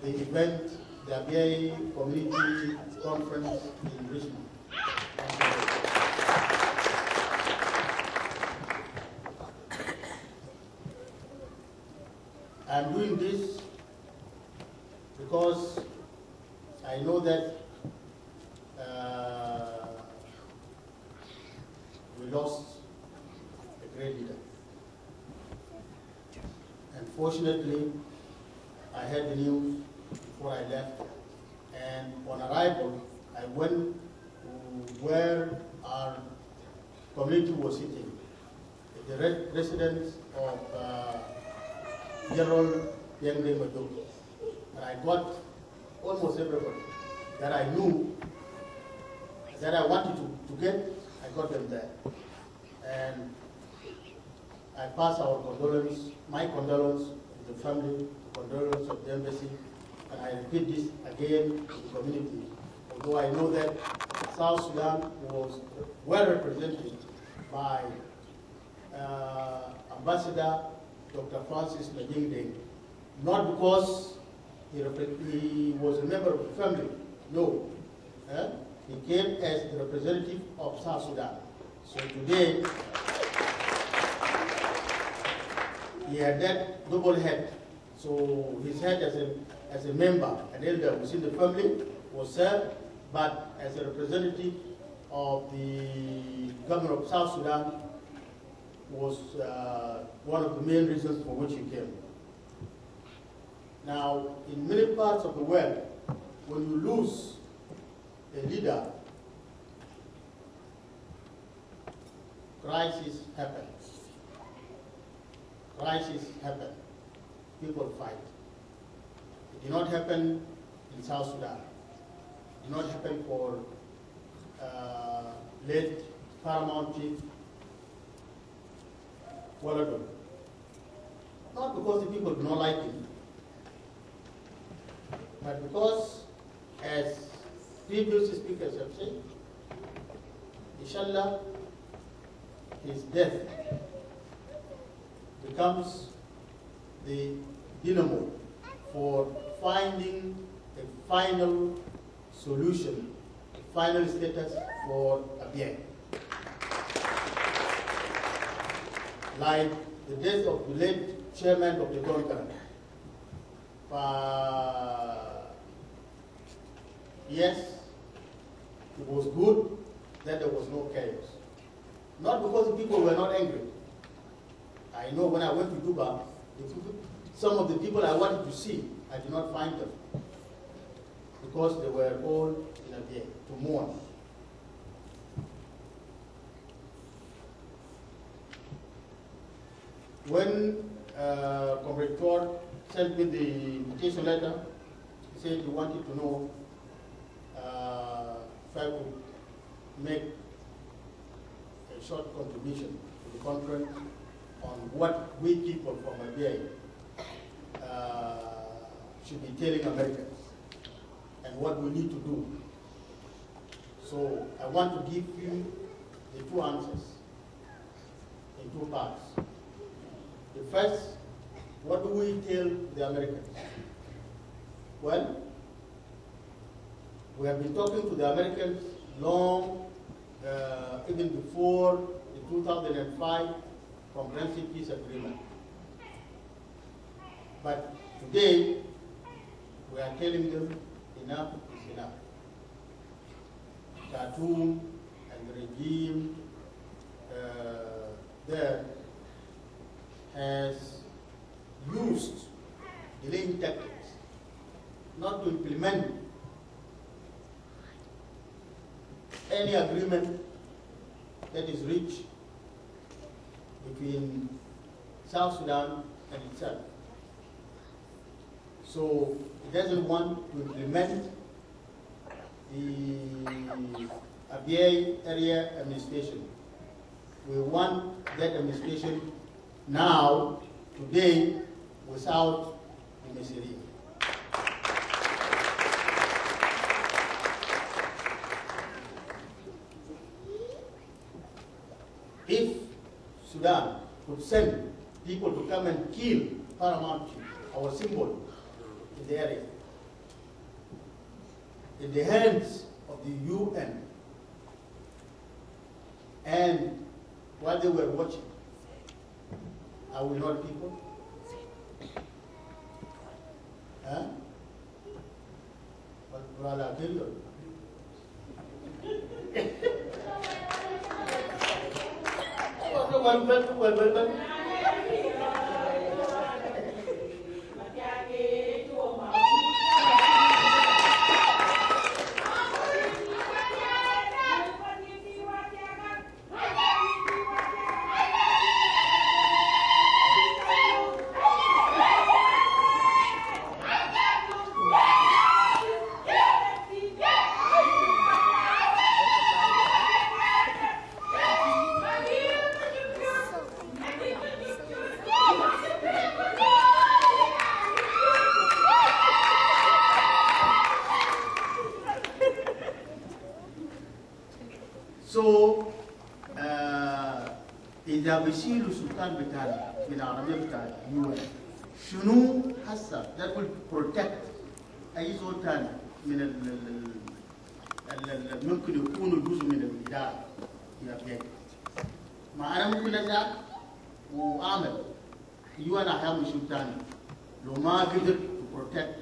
the event, the Abyei Community Conference in Richmond. I'm doing this because I know that we lost a great leader. Unfortunately, I heard the news before I left, and on arrival, I went to where our community was sitting, the residence of General Yengde Maduro. And I got almost everybody that I knew, that I wanted to get, I got them there. And I pass our condolence, my condolence to the family, the condolence of the embassy, and I repeat this again to the community. Although I know that South Sudan was well represented by Ambassador Dr. Francis Madingdeng, not because he was a member of the family, no. He came as the representative of South Sudan. So today, he had that double head. So his head as a member, an elder within the family, was served, but as a representative of the government of South Sudan was one of the main reasons for which he came. Now, in many parts of the world, when you lose a leader, crisis happen. Crisis happen. People fight. It did not happen in South Sudan. It did not happen for late Paramount Chief Waladon. Not because the people do not like him, but because, as previous speakers have said, inshallah, his death becomes the dynamo for finding a final solution, a final status for Abyei. Like the death of the late chairman of the Congress. Yes, it was good that there was no chaos. Not because the people were not angry. I know when I went to Juba, some of the people I wanted to see, I did not find them. Because they were all in Abyei to mourn. When Comrade Tor sent me the invitation letter, he said he wanted to know if I could make a short contribution to the conference on what we people from Abyei should be telling Americans and what we need to do. So I want to give you the two answers in two parts. The first, what do we tell the Americans? Well, we have been talking to the Americans long, even before the 2005 Comprehensive Peace Agreement. But today, we are telling them enough is enough. Khartoum and the regime there has used delaying tactics not to implement any agreement that is reached between South Sudan and itself. So it doesn't want to implement the Abyei area administration. We want that administration now, today, without the Messiria. If Sudan could send people to come and kill Paramount Chief, our symbol in the area, in the hands of the UN, and while they were watching, are we not people? Huh? But brother, I'll tell you. So, إذا بشيل سلطان بتاعنا من العربية بتاع UN شنو هسه that will protect أي زول تاني من ال ممكن يكونوا جزء من الإدارة في أبيات. ما أنا ممكن أزعل وأعمل UN أحيانا شو تاني لو ما قدر to protect.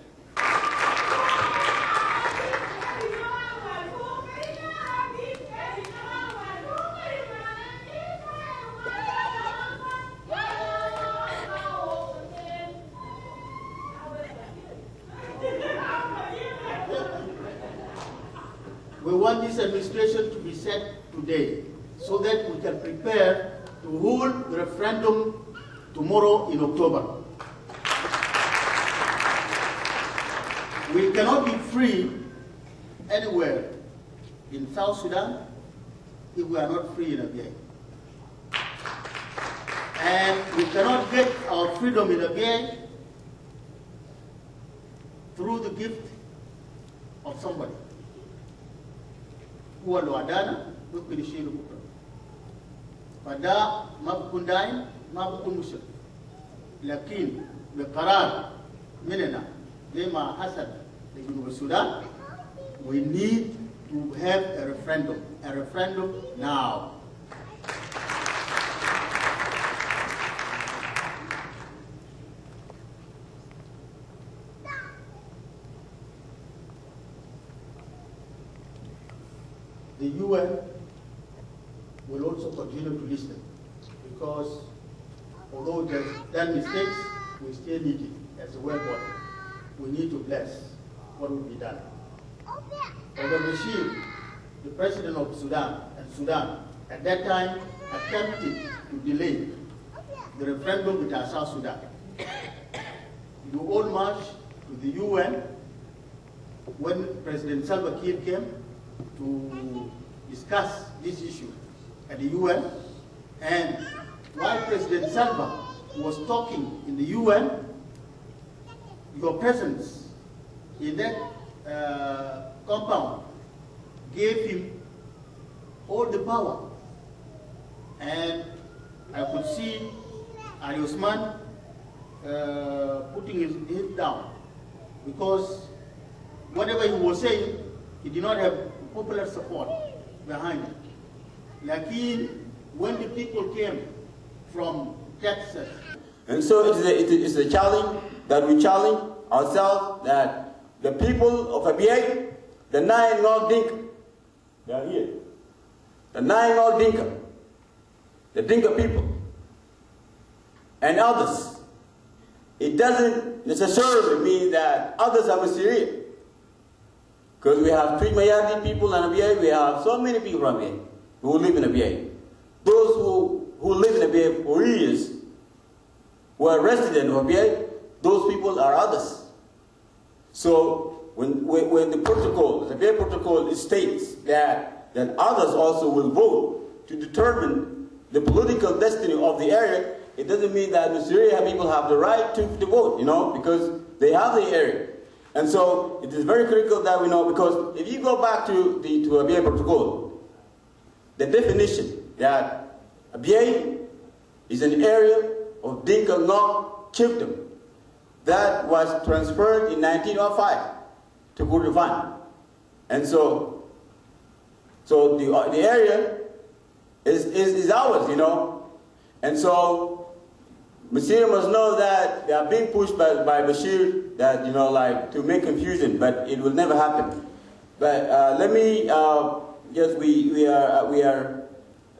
We want this administration to be set today so that we can prepare to hold the referendum tomorrow in October. We cannot be free anywhere in South Sudan if we are not free in Abyei. And we cannot get our freedom in Abyei through the gift of somebody. هو لو عدانا ممكن يشيله بكره. فدا ما بكون دايم ما بكون مشكل. لكن بقرار مننا زي ما حصل في جنوب السودان we need to have a referendum now. The UN will also continue to listen because although they've done mistakes, we still need it as a world body. We need to bless what will be done. Although Bashir, the president of Sudan, at that time attempted to delay the referendum with South Sudan. You all marched to the UN when President Salva Kiir came to discuss this issue at the UN, and while President Salva was talking in the UN, your presence in that compound gave him all the power. And I could see Ali Osman putting his head down because whatever he was saying, he did not have popular support behind it. Like when the people came from Texas. And so it's a challenge that we challenge ourselves, that the people of Abyei, the Nine Ngok Dinka, they are here. The Nine Ngok Dinka, the Dinka people, and others. It doesn't necessarily mean that others are Syrian. Because we have Tweed Mayadi people in Abyei, we have so many people from Abyei who live in Abyei. Those who live in Abyei for years, who are residents of Abyei, those people are others. So when the protocol, the Abyei protocol states that others also will vote to determine the political destiny of the area, it doesn't mean that the Syrian people have the right to vote, because they have the area. And so it is very critical that we know, because if you go back to Abyei protocol, the definition that Abyei is an area of Dinka Ngok chiefdom that was transferred in 1905 to Kurdistan. And so the area is ours, you know. And so Bashir must know that they are being pushed by Bashir, that, you know, like, to make confusion, but it will never happen. But let me, yes, we are,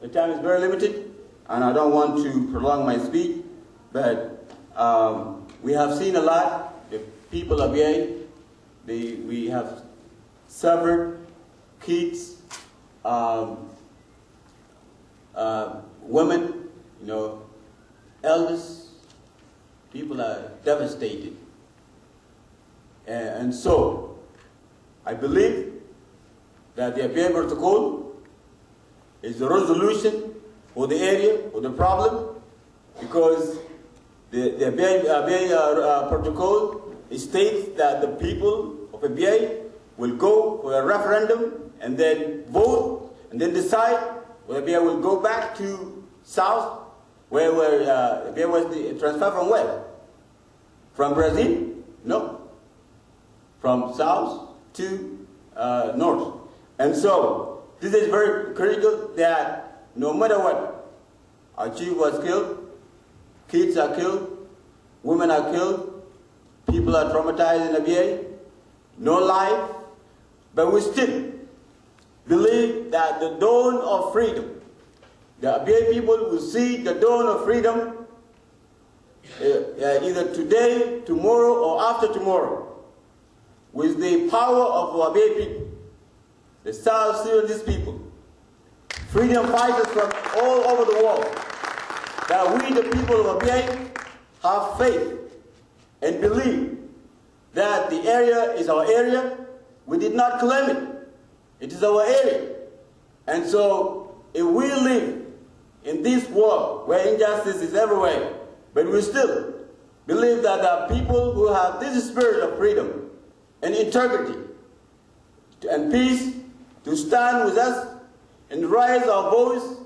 the time is very limited, and I don't want to prolong my speech, but we have seen a lot. The people of Yei, we have suffered, kids, women, you know, elders, people are devastated. And so, I believe that the Abyei Protocol is the resolution for the area, for the problem, because the Abyei Protocol states that the people of Abyei will go for a referendum and then vote and then decide whether Abyei will go back to south, where Abyei was transferred from where? From Brazil? No. From south to north. And so, this is very critical that no matter what, our chief was killed, kids are killed, women are killed, people are traumatized in Abyei, no life, but we still believe that the dawn of freedom, the Abyei people will see the dawn of freedom either today, tomorrow, or after tomorrow, with the power of the Abyei people, the South Sudanese people, freedom fighters from all over the world, that we, the people of Abyei, have faith and believe that the area is our area. We did not claim it. It is our area. And so, if we live in this world where injustice is everywhere, but we still believe that there are people who have this spirit of freedom and integrity and peace to stand with us and raise our voice,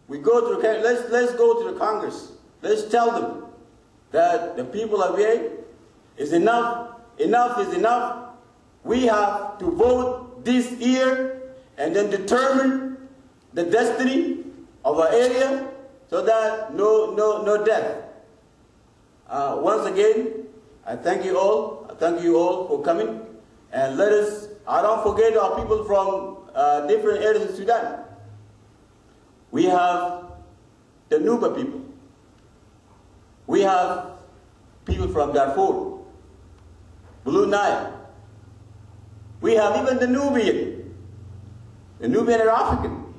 we go to let's go to the Congress. Let's tell them that the people of Abyei is enough. Enough is enough. We have to vote this year and then determine the destiny of our area so that no death. Once again, I thank you all. I thank you all for coming. And let us, I don't forget our people from different areas of Sudan. We have the Nuba people. We have people from Darfur, Blue Nile. We have even the Nubian. The Nubian are African.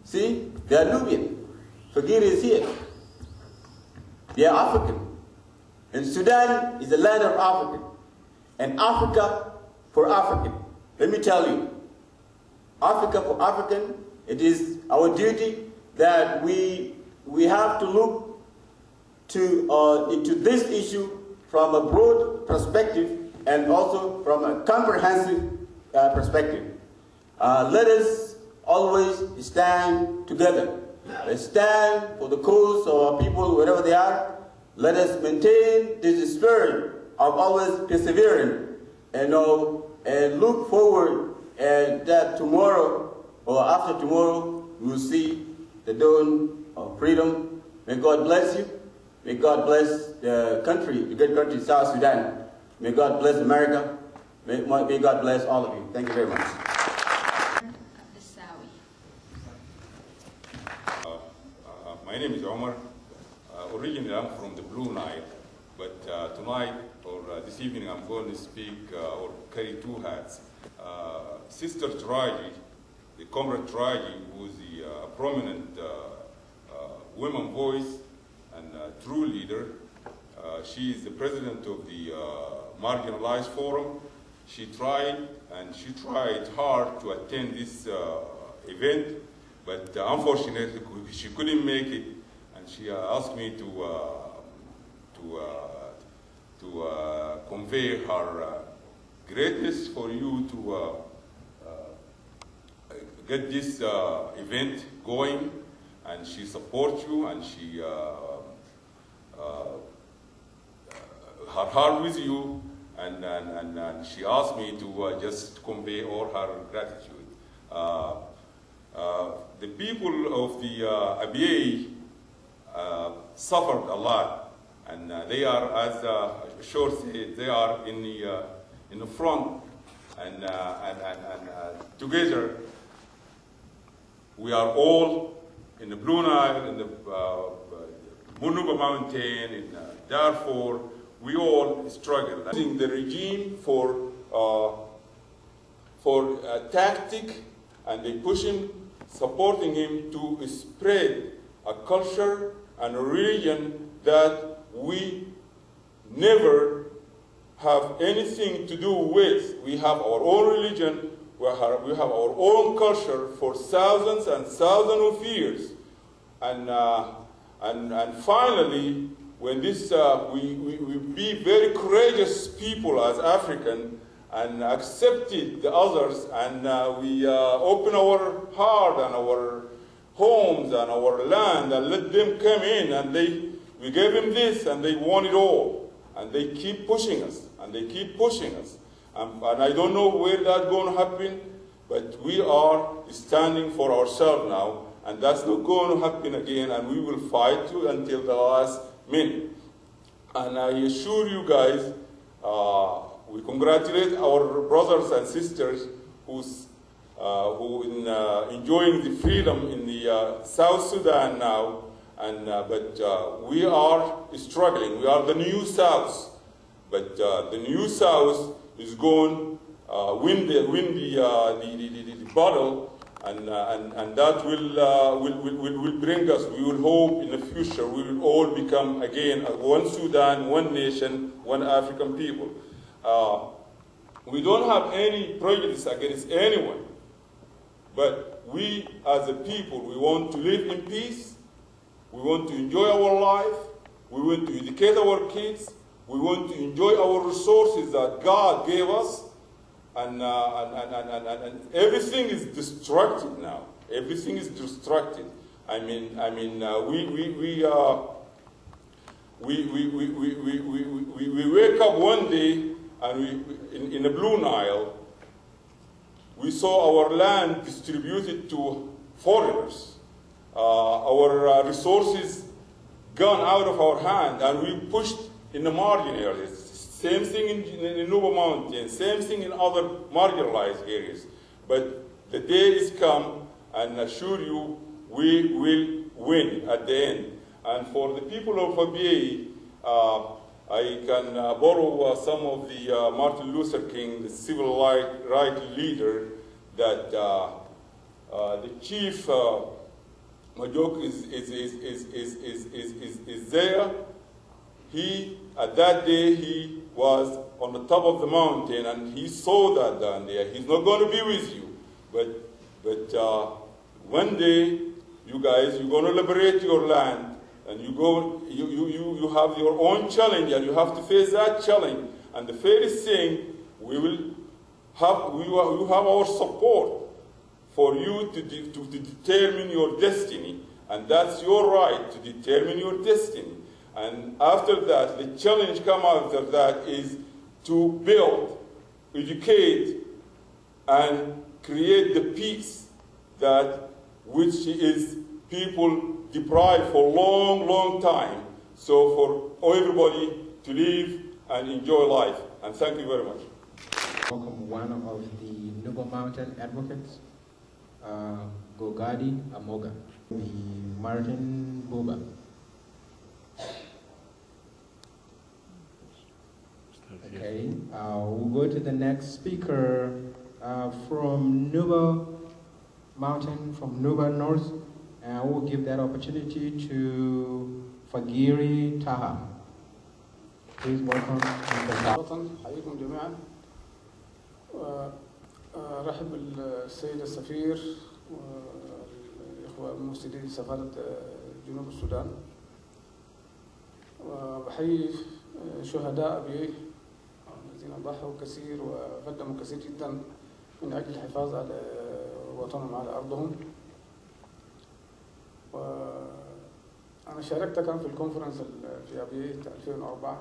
See, they are Nubian. Fagir is here. They are African. And Sudan is the land of African. And Africa for African. Let me tell you, Africa for African, it is our duty that we have to look into this issue from a broad perspective and also from a comprehensive perspective. Let us always stand together. Let's stand for the cause of our people, wherever they are. Let us maintain this spirit of always persevering and look forward, and that tomorrow or after tomorrow we will see the dawn of freedom. May God bless you. May God bless the country, the great country, South Sudan. May God bless America. May God bless all of you. Thank you very much. My name is Omar. Originally, I'm from the Blue Nile, but tonight or this evening, I'm going to speak or carry two hats. Sister Taraji, the Comrade Taraji, who is the prominent women voice and true leader. She is the president of the Marginalized Forum. She tried hard to attend this event, but unfortunately she couldn't make it, and she asked me to convey her greatness for you to get this event going, and she supports you, and she her heart with you, and she asked me to just convey all her gratitude. The people of the Abyei suffered a lot, and they are, as Shor said, they are in the front, and together we are all in the Blue Nile, in the Munuba Mountain, in Darfur. We all struggle. Using the regime for a tactic, and they push him, supporting him to spread a culture and a religion that we never have anything to do with. We have our own religion, we have our own culture for thousands and thousands of years. And finally, when this, we be very courageous people as African and accepted the others, and we open our heart and our homes and our land and let them come in, and we gave them this and they want it all. And they keep pushing us, and they keep pushing us. And I don't know where that's going to happen, but we are standing for ourselves now, and that's not going to happen again, and we will fight you until the last minute. And I assure you guys, we congratulate our brothers and sisters who enjoying the freedom in the South Sudan now, and but we are struggling. We are the new South, but the new South is going win the battle, and that will bring us. We will hope in the future we will all become again one Sudan, one nation, one African people. We don't have any prejudice against anyone, but we as a people, we want to live in peace. We want to enjoy our life. We want to educate our kids. We want to enjoy our resources that God gave us. And everything is destructed now. Everything is destructed. I mean, we wake up one day and in the Blue Nile, we saw our land distributed to foreigners. Our resources gone out of our hand, and we pushed in the margin areas. Same thing in Nuba Mountain, same thing in other marginalized areas. But the day is come, and I assure you, we will win at the end. And for the people of Abyei, I can borrow some of the Martin Luther King, the civil rights leader, that the chief Majok is there. He, at that day, he was on the top of the mountain, and he saw that down there. He's not going to be with you, but one day, you guys, you're going to liberate your land, and you have your own challenge, and you have to face that challenge. And the first thing, you have our support for you to determine your destiny, and that's your right to determine your destiny. And after that, the challenge come after that is to build, educate, and create the peace that which is people deprived for long, long time. So for everybody to live and enjoy life. And thank you very much. Welcome one of the Nuba Mountain advocates, Gogadi Amoga, the Martin Buba. Okay, we'll go to the next speaker from Nuba Mountain, from Nuba North, and we'll give that opportunity to Fagiri Taha. Please welcome Mr. حييكم جميعا. رحب بالسيد السفير والإخوة المرسلين سفارة جنوب السودان. وبحيي شهداء أبيي الذين ضحوا كثير وقدموا كثير جدا من أجل الحفاظ على وطنهم على أرضهم. وأنا شاركت كان في الكونفرنس في أبيي 2004،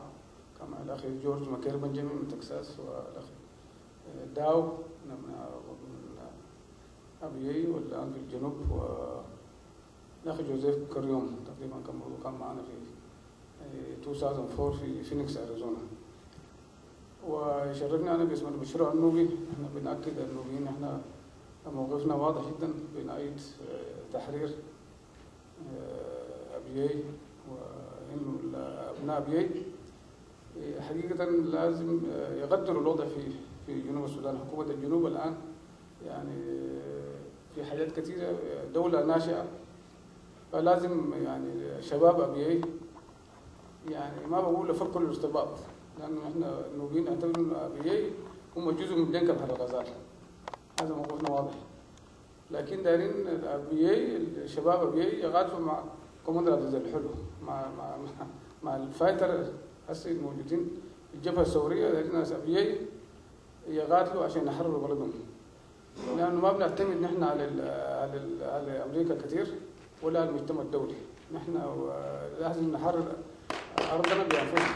مع الأخ جورج ماكير بنجامين من تكساس، والأخ داو من أبيي والآن في الجنوب، والأخ جوزيف كريوم تقريبا كان معنا في 2004 في فينيكس أريزونا. ويشرفني أنا باسم المشروع النوبي، احنا بنأكد النوبيين احنا موقفنا واضح جدا، بنأيد تحرير أبيي، وإنه أبناء أبيي حقيقة لازم يقدروا الوضع في جنوب السودان. حكومة الجنوب الآن يعني في حاجات كثيرة، دولة ناشئة، فلازم يعني شباب أبيي يعني ما بقول يفكروا الارتباط، لأنه احنا النوبيين نعتبر إنه أبيي هم جزء من دنكا بحر الغزال، هذا موقفنا واضح. لكن دايرين أبيي الشباب أبيي يغادروا مع كوماندر عبد الحلو، مع الفايتر هسه الموجودين الجبهة الثورية، دايرين ناس أبيي يغادروا عشان يحرروا بلدهم، لأنه ما بنعتمد نحن على أمريكا كثير ولا المجتمع الدولي. نحن لازم نحرر أرضنا بأنفسنا،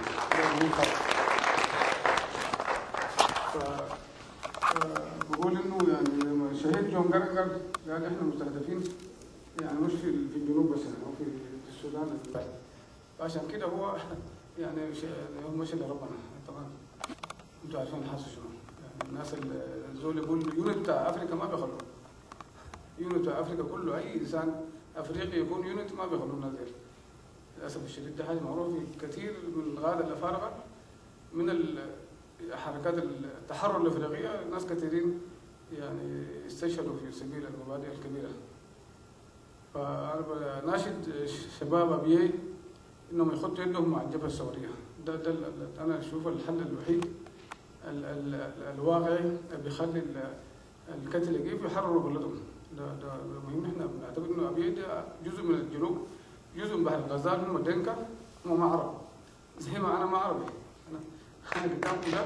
بقول إنه يعني لما شهيد جون جارنجر قال إحنا مستهدفين يعني مش في الجنوب بس، أو في السودان البعيد، فعشان كده هو يعني هو ماشي لربنا. طبعا أنتوا عارفين الحاصل شنو، يعني الناس الزول يقول اليونت بتاع أفريقيا ما بيخلوه، يونت بتاع أفريقيا كله أي إنسان أفريقي يكون يونت ما بيخلوه نازل. للأسف الشديد ده حاجة معروف في كثير من القادة الأفارقة من حركات التحرر الأفريقية، ناس كثيرين يعني استشهدوا في سبيل المبادئ الكبيرة. فأنا ناشد شباب أبيي إنهم يخطوا يدهم مع الجبهة الثورية. ده أنا أشوف الحل الوحيد الواقعي اللي بيخلي القتل يقف يحرروا بلدهم. ده مهم. احنا بنعتبر إنه أبيي ده جزء من الجنوب، جزء من بحر الغزال، هم دينكا، هم ما عرب، زي ما أنا ما عربي. أنا قدامكم ده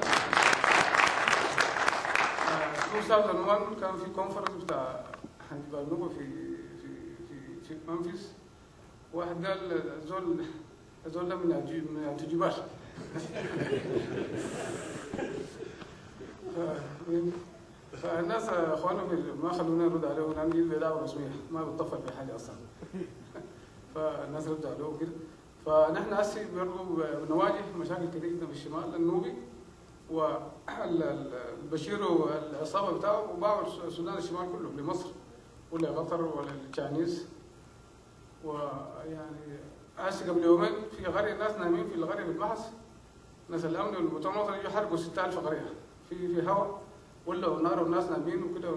2001 كان في كونفرنس بتاع جبال نوبة في منفس، واحد قال الزول ده من التجبال. فالناس اخواننا ما خلونا نرد عليه، لان دي دعوه رسميه ما بتطفل في حاجه اصلا. فالناس ردوا عليه وكده. فنحن هسه برضه بنواجه مشاكل كثيره جدا في الشمال النوبي، والبشير والعصابه بتاعه وباعوا السودان الشمال كله لمصر ولا قطر ولا التشاينيز. ويعني هسه قبل يومين في قريه ناس نايمين في القريه في البحث، ناس الامن والمؤتمر الوطني يجوا يحرقوا 6000 قريه في هواء ولعوا نار والناس نايمين وكده،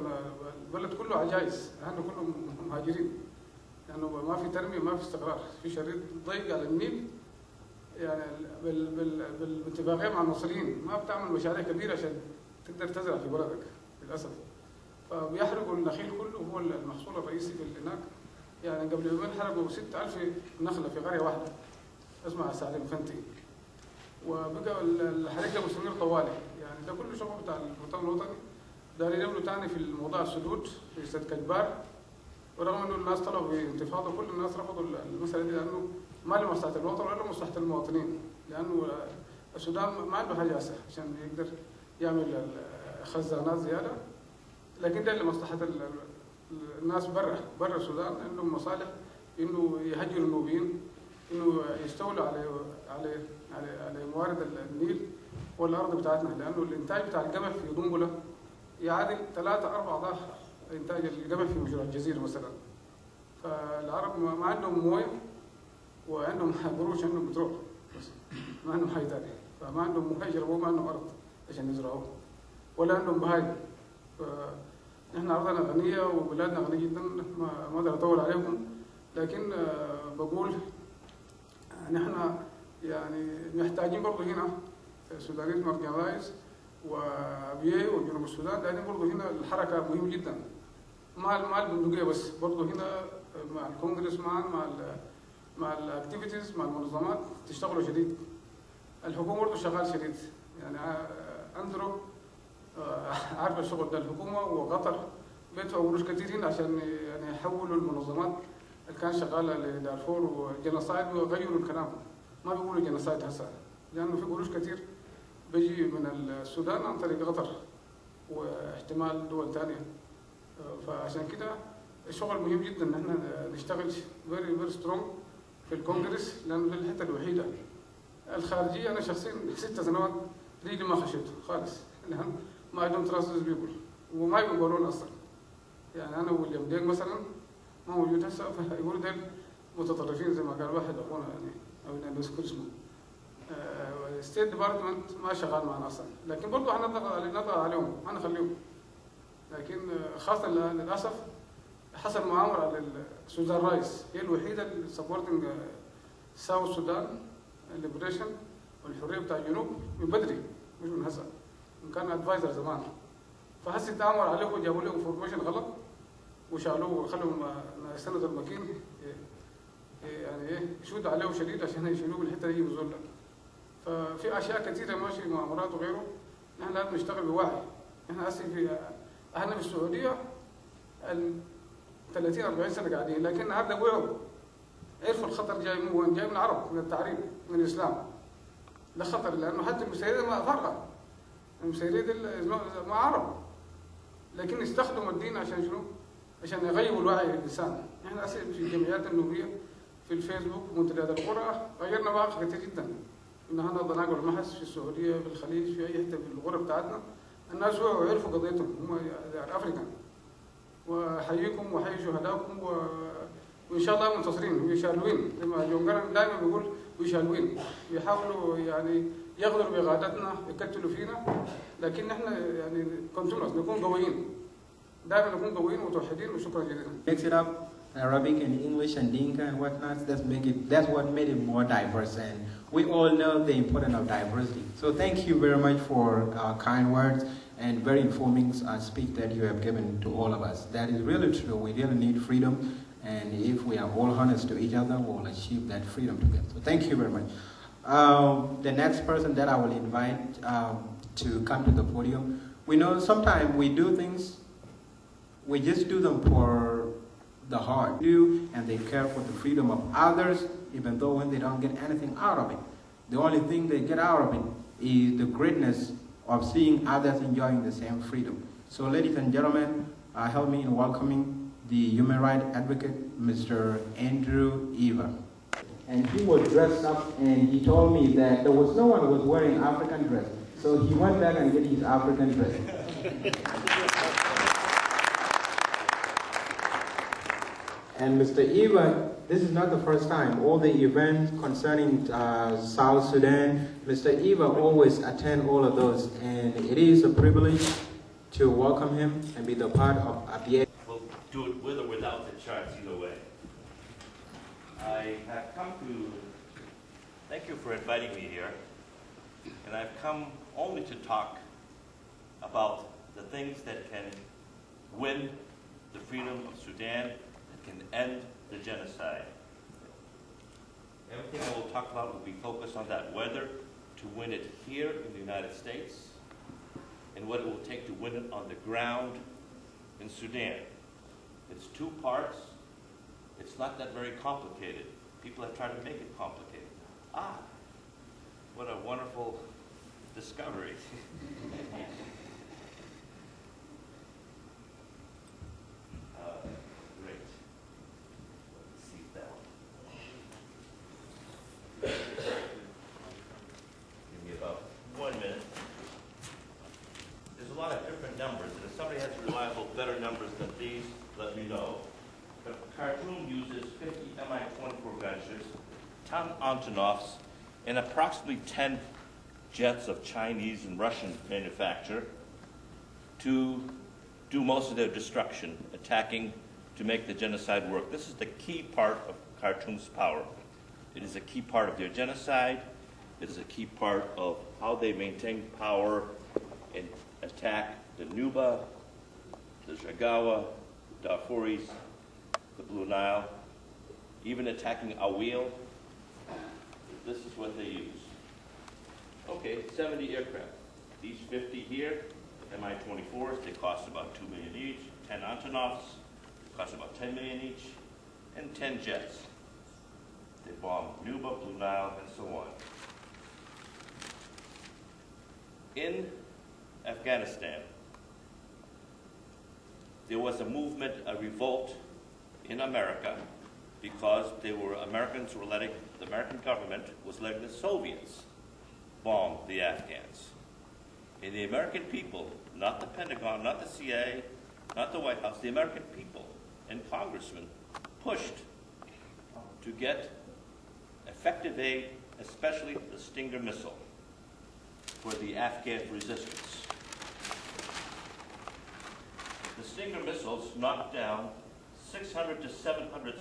البلد كله عجائز، احنا كلهم مهاجرين، لانه يعني ما في تنميه ما في استقرار، في شريط ضيق على النيل. يعني بالاتفاقيه مع المصريين ما بتعمل مشاريع كبيره عشان تقدر تزرع في بلدك للاسف، فبيحرقوا النخيل كله، هو المحصول الرئيسي في هناك. يعني قبل يومين حرقوا 6000 نخله في قريه واحده اسمها سالم فنتي، وبقى الحريق ده مستمر طوالي. يعني ده كله شغل بتاع المؤتمر الوطني، دارين يعملوا تاني في الموضوع السدود في سد كجبار، ورغم انه الناس طلبوا بانتفاضه كل الناس رفضوا المساله دي، لانه ما لمصلحه الوطن ولا لمصلحه المواطنين، لانه السودان ما عنده حاجه هسه عشان يقدر يعمل خزانات زياده، لكن ده لمصلحه الناس برا السودان، عندهم مصالح انه يهجروا النوبيين، انه يستولوا على موارد النيل والارض بتاعتنا، لانه الانتاج بتاع القمح في دنبله يعادل 3-4 أضعاف انتاج القمح في مشروع الجزيره مثلا. فالعرب ما عندهم مويه وعندهم قروش، عندهم بترول بس ما عندهم حاجه ثانيه، فما عندهم مويه يشربوه، ما عندهم ارض عشان يزرعوه، ولا عندهم بهايم. نحن ارضنا غنيه وبلادنا غنيه جدا، ما اقدر اطول عليكم، لكن بقول نحن يعني محتاجين برضه هنا السودانيين مارجنالايز وابيي وجنوب السودان، لان برضه هنا الحركه مهم جدا، مع البندقيه بس، برضه هنا مع الكونغرس مع الاكتيفيتيز مع المنظمات تشتغلوا شديد. الحكومه برضه شغال شديد، يعني اندرو عارف الشغل ده، الحكومه وقطر بيدفعوا قروش كثير هنا عشان يعني يحولوا المنظمات اللي كانت شغاله لدارفور وجنوسايد ويغيروا الكلام، ما بيقولوا جنوسايد هسه، لأنه في قروش كثير بيجي من السودان عن طريق قطر واحتمال دول ثانية. فعشان كده الشغل مهم جدا ان احنا نشتغل فيري سترونج في الكونجرس، لانه دي الحته الوحيده. الخارجيه انا شخصيا 6 سنوات ريلي ما خشيته خالص، لان ما عندهم تراست بيقول وما يقولون اصلا. يعني انا ويليام ديك مثلا ما موجود هسه، فيقولوا ديل متطرفين زي ما قال واحد اخونا يعني او نذكر اسمه. الستيت ديبارتمنت ما شغال معنا اصلا، لكن برضه احنا نضغط عليهم ما نخليهم. لكن خاصه للاسف حصل مؤامره على السودان رايس، هي الوحيده اللي سبورتنج ساوث السودان الليبريشن والحريه بتاع الجنوب من بدري مش من هسه، كان ادفايزر زمان. فهسه تآمر عليه وجابوا له انفورميشن غلط وشالوه وخلوا السند المكين يعني ايه يشود عليه شديد عشان يشيلوه من الحته دي بزول. ففي اشياء كثيره ماشي مؤامرات وغيره، نحن لازم نشتغل بوعي. احنا هسه احنا في السعوديه 30-40 سنه قاعدين، لكن النهارده وعوا عرفوا الخطر جاي من وين؟ جاي من العرب، من التعريب، من الاسلام. ده خطر، لانه حتى المسيريه ما فارقه، المسيريه ما عرب، لكن استخدموا الدين عشان شنو؟ عشان يغيروا الوعي للانسان. احنا في الجمعيات النوبيه في الفيسبوك ومنتديات القرى غيرنا مواقف كثير جدا. انها تناقل المحس في السعوديه، في الخليج، في اي حته في الغرب بتاعتنا، الناس وعوا وعرفوا قضيتهم، هم افريكان. وحييكم وحيي شهدائكم وان شاء الله منتصرين ويشالوين، زي ما جون جرن دائما بيقول ويشالوين، بيحاولوا يعني يغدروا بقادتنا، يقتلوا فينا، لكن احنا يعني كونتينوس نكون قويين، دائما نكون قويين ومتوحدين. وشكرا جزيلا. Mix it up, Arabic and English and Dinka and whatnot. That's what made it more diverse, and we all know the importance of diversity. So thank you very much for kind words and very informing speech that you have given to all of us. That is really true. We really need freedom, and if we are all honest to each other, we'll achieve that freedom together. So thank you very much. The next person that I will invite to come to the podium. We know sometimes we do things, we just do them for the heart, and they care for the freedom of others, even though when they don't get anything out of it. The only thing they get out of it is the greatness of seeing others enjoying the same freedom. So ladies and gentlemen, help me in welcoming the human rights advocate, Mr. Andrew Eva. And he was dressed up, and he told me that there was no one who was wearing African dress. So he went back and get his African dress. And Mr. Eva, this is not the first time. All the events concerning South Sudan, Mr. Eva always attend all of those, and it is a privilege to welcome him and be the part of ABA. We'll do it with or without the charts, either way. I have come to thank you for inviting me here, and I've come only to talk about the things that can win the freedom of Sudan, can end the genocide. Everything I will talk about will be focused on that, whether to win it here in the United States and what it will take to win it on the ground in Sudan. It's 2 parts. It's not that very complicated. People have tried to make it complicated. What a wonderful discovery. Better numbers than these, let me know. But Khartoum uses 50 Mi-24 gunships, 10 Antonovs, and approximately 10 jets of Chinese and Russian manufacture to do most of their destruction, attacking to make the genocide work. This is the key part of Khartoum's power. It is a key part of their genocide. It is a key part of how they maintain power and attack the Nuba, the Shagawa, Darfuris, the Blue Nile, even attacking Awil. This is what they use. Okay, 70 aircraft. These 50 here, Mi-24s, they cost about $2 million each. 10 Antonovs, cost about $10 million each, and 10 jets. They bomb Nuba, Blue Nile, and so on. in Afghanistan, there was a movement, a revolt in America, because Americans were letting, the American government was letting the Soviets bomb the Afghans. And the American people, not the Pentagon, not the CIA, not the White House, the American people and congressmen pushed to get effective aid, especially the Stinger missile, for the Afghan resistance. The Stinger missiles knocked down 600 to 700